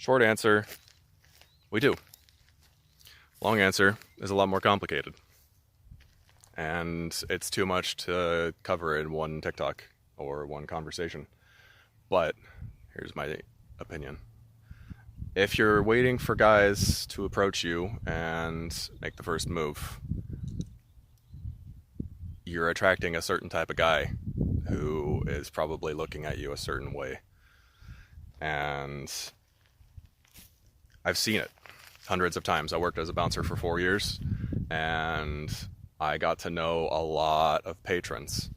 Short answer, we do. Long answer is a lot more complicated. And it's too much to cover in one TikTok or one conversation. But here's my opinion. If you're waiting for guys to approach you and make the first move, you're attracting a certain type of guy who is probably looking at you a certain way. And I've seen it hundreds of times. I worked as a bouncer for 4 years, and I got to know a lot of patrons.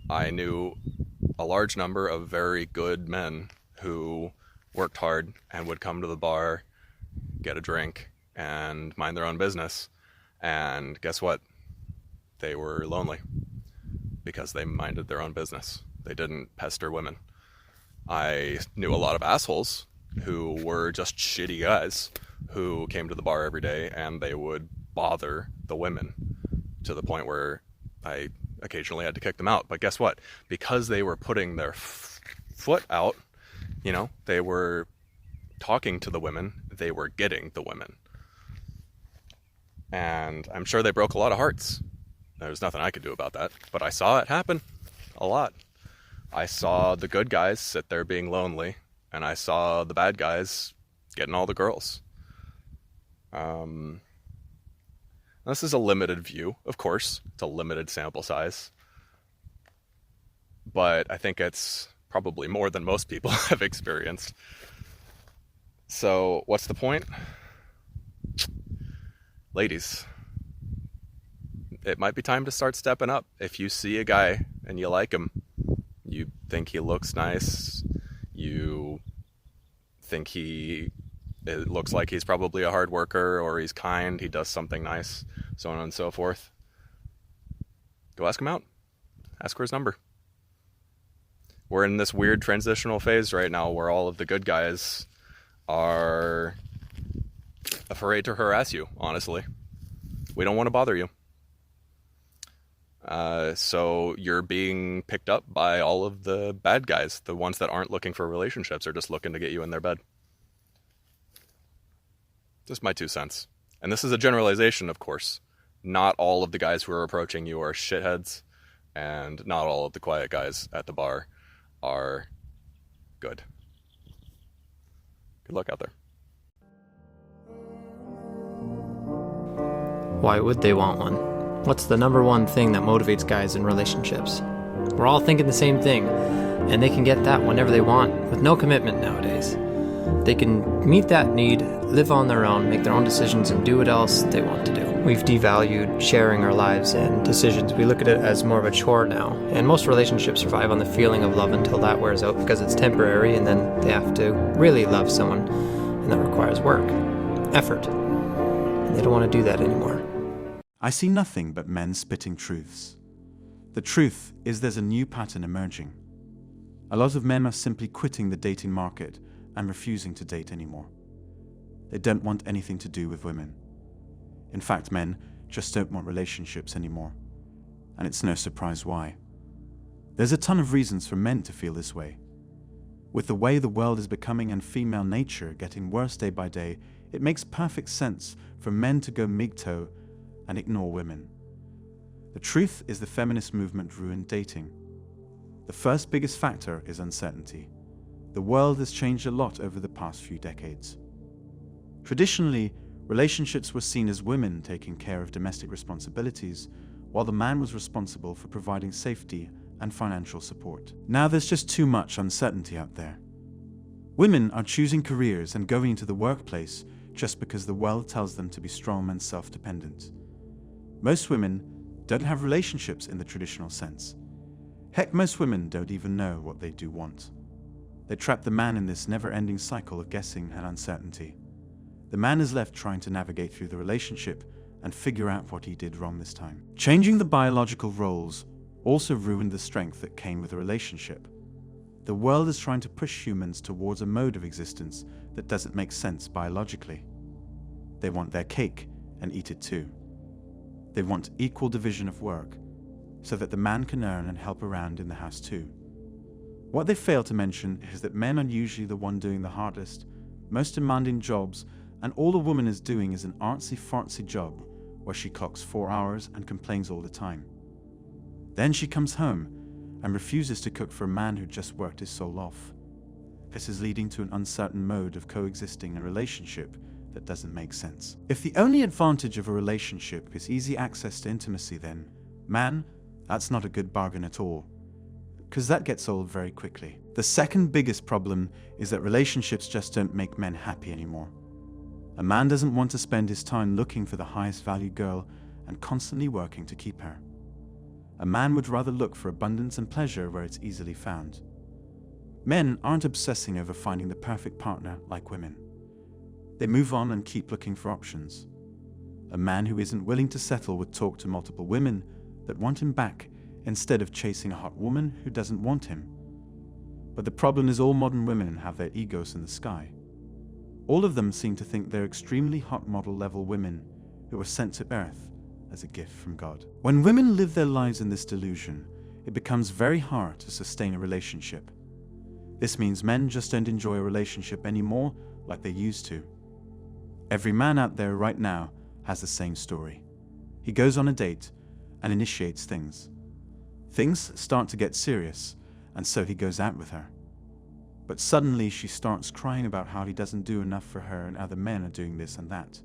I knew a large number of very good men who worked hard and would come to the bar, get a drink, and mind their own business. And guess what? They were lonely because they minded their own business. They didn't pester women. I knew a lot of assholes who were just shitty guys who came to the bar every day, and they would bother the women to the point where I occasionally had to kick them out. But guess what? Because they were putting their foot out, they were talking to the women, they were getting the women. And I'm sure they broke a lot of hearts. There's nothing I could do about that, but I saw it happen a lot. I saw the good guys sit there being lonely, and I saw the bad guys getting all the girls. This is a limited view, of course. It's a limited sample size. But I think it's probably more than most people have experienced. So, what's the point? Ladies, it might be time to start stepping up. If you see a guy and you like him, you think he looks nice, you think it looks like he's probably a hard worker, or he's kind, he does something nice, so on and so forth, go ask him out. Ask for his number. We're in this weird transitional phase right now where all of the good guys are afraid to harass you, honestly. We don't want to bother you. So you're being picked up by all of the bad guys, the ones that aren't looking for relationships, are just looking to get you in their bed. Just my 2 cents. And this is a generalization, of course. Not all of the guys who are approaching you are shitheads, and not all of the quiet guys at the bar are good. Good luck out there. Why would they want one? What's the number one thing that motivates guys in relationships? We're all thinking the same thing, and they can get that whenever they want, with no commitment nowadays. They can meet that need, live on their own, make their own decisions, and do what else they want to do. We've devalued sharing our lives and decisions. We look at it as more of a chore now, and most relationships survive on the feeling of love until that wears out because it's temporary, and then they have to really love someone, and that requires work, effort, and they don't want to do that anymore. I see nothing but men spitting truths. The truth is there's a new pattern emerging. A lot of men are simply quitting the dating market and refusing to date anymore. They don't want anything to do with women. In fact, men just don't want relationships anymore. And it's no surprise why. There's a ton of reasons for men to feel this way. With the way the world is becoming and female nature getting worse day by day, it makes perfect sense for men to go MGTOW and ignore women. The truth is the feminist movement ruined dating. The first biggest factor is uncertainty. The world has changed a lot over the past few decades. Traditionally, relationships were seen as women taking care of domestic responsibilities, while the man was responsible for providing safety and financial support. Now there's just too much uncertainty out there. Women are choosing careers and going into the workplace just because the world tells them to be strong and self-dependent. Most women don't have relationships in the traditional sense. Heck, most women don't even know what they do want. They trap the man in this never-ending cycle of guessing and uncertainty. The man is left trying to navigate through the relationship and figure out what he did wrong this time. Changing the biological roles also ruined the strength that came with a relationship. The world is trying to push humans towards a mode of existence that doesn't make sense biologically. They want their cake and eat it too. They want equal division of work, so that the man can earn and help around in the house too. What they fail to mention is that men are usually the one doing the hardest, most demanding jobs, and all the woman is doing is an artsy-fartsy job where she clocks 4 hours and complains all the time. Then she comes home and refuses to cook for a man who just worked his soul off. This is leading to an uncertain mode of coexisting in a relationship that doesn't make sense. If the only advantage of a relationship is easy access to intimacy, then, man, that's not a good bargain at all, because that gets old very quickly. The second biggest problem is that relationships just don't make men happy anymore. A man doesn't want to spend his time looking for the highest value girl and constantly working to keep her. A man would rather look for abundance and pleasure where it's easily found. Men aren't obsessing over finding the perfect partner like women. They move on and keep looking for options. A man who isn't willing to settle would talk to multiple women that want him back instead of chasing a hot woman who doesn't want him. But the problem is all modern women have their egos in the sky. All of them seem to think they're extremely hot model level women who were sent to Earth as a gift from God. When women live their lives in this delusion, it becomes very hard to sustain a relationship. This means men just don't enjoy a relationship anymore like they used to. Every man out there right now has the same story. He goes on a date and initiates things. Things start to get serious, and so he goes out with her. But suddenly she starts crying about how he doesn't do enough for her and other men are doing this and that.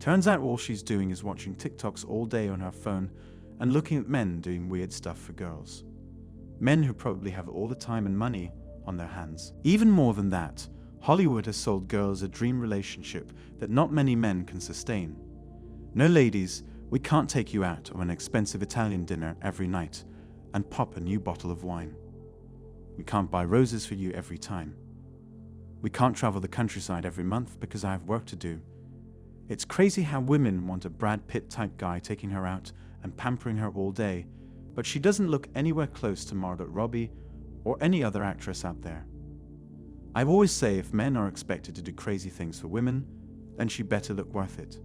Turns out all she's doing is watching TikToks all day on her phone and looking at men doing weird stuff for girls. Men who probably have all the time and money on their hands. Even more than that, Hollywood has sold girls a dream relationship that not many men can sustain. No, ladies, we can't take you out on an expensive Italian dinner every night and pop a new bottle of wine. We can't buy roses for you every time. We can't travel the countryside every month because I have work to do. It's crazy how women want a Brad Pitt type guy taking her out and pampering her all day, but she doesn't look anywhere close to Margot Robbie or any other actress out there. I always say if men are expected to do crazy things for women, then she better look worth it.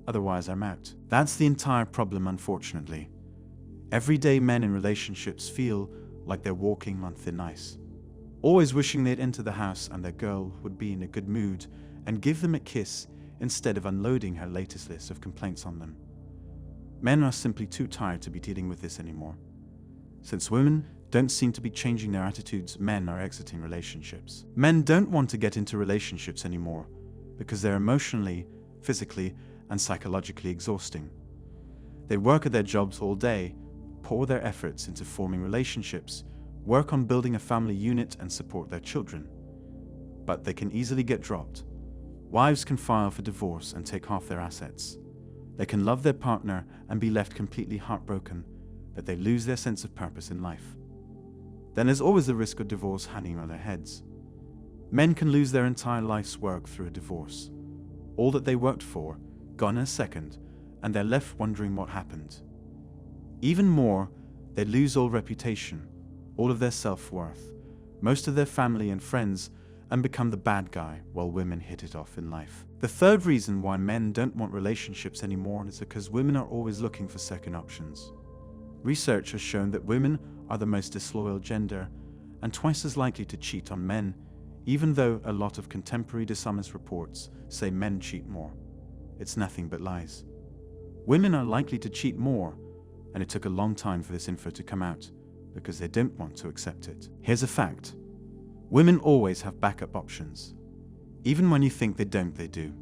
Otherwise, I'm out. That's the entire problem, unfortunately. Everyday men in relationships feel like they're walking on thin ice, always wishing they'd enter the house and their girl would be in a good mood and give them a kiss instead of unloading her latest list of complaints on them. Men are simply too tired to be dealing with this anymore. Since women don't seem to be changing their attitudes, men are exiting relationships. Men don't want to get into relationships anymore because they're emotionally, physically, and psychologically exhausting. They work at their jobs all day, pour their efforts into forming relationships, work on building a family unit and support their children. But they can easily get dropped. Wives can file for divorce and take half their assets. They can love their partner and be left completely heartbroken that they lose their sense of purpose in life. Then there's always the risk of divorce hanging on their heads. Men can lose their entire life's work through a divorce. All that they worked for, gone in a second, and they're left wondering what happened. Even more, they lose all reputation, all of their self-worth, most of their family and friends, and become the bad guy while women hit it off in life. The third reason why men don't want relationships anymore is because women are always looking for second options. Research has shown that women are the most disloyal gender and twice as likely to cheat on men, even though a lot of contemporary dishonest reports say men cheat more. It's nothing but lies. Women are likely to cheat more, and it took a long time for this info to come out because they don't want to accept it. Here's a fact. Women always have backup options. Even when you think they don't, they do.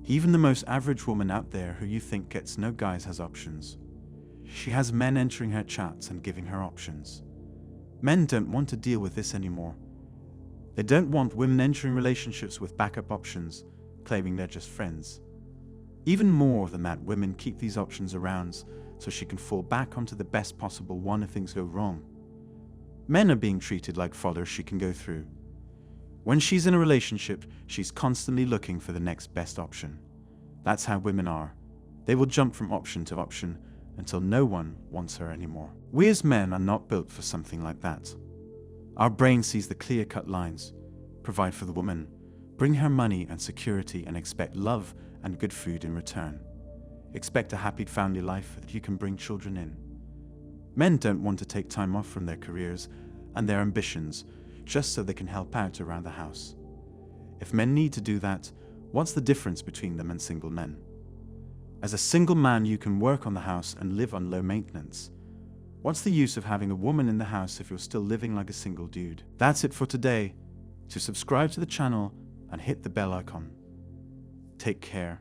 Even the most average woman out there who you think gets no guys has options. She has men entering her chats and giving her options. Men don't want to deal with this anymore. They don't want women entering relationships with backup options, claiming they're just friends. Even more than that, women keep these options around so she can fall back onto the best possible one if things go wrong. Men are being treated like fodder she can go through. When she's in a relationship, she's constantly looking for the next best option. That's how women are. They will jump from option to option until no one wants her anymore. We as men are not built for something like that. Our brain sees the clear-cut lines, provide for the woman, bring her money and security, and expect love and good food in return. Expect a happy family life that you can bring children in. Men don't want to take time off from their careers and their ambitions just so they can help out around the house. If men need to do that, what's the difference between them and single men? As a single man, you can work on the house and live on low maintenance. What's the use of having a woman in the house if you're still living like a single dude? That's it for today. To subscribe to the channel and hit the bell icon. Take care.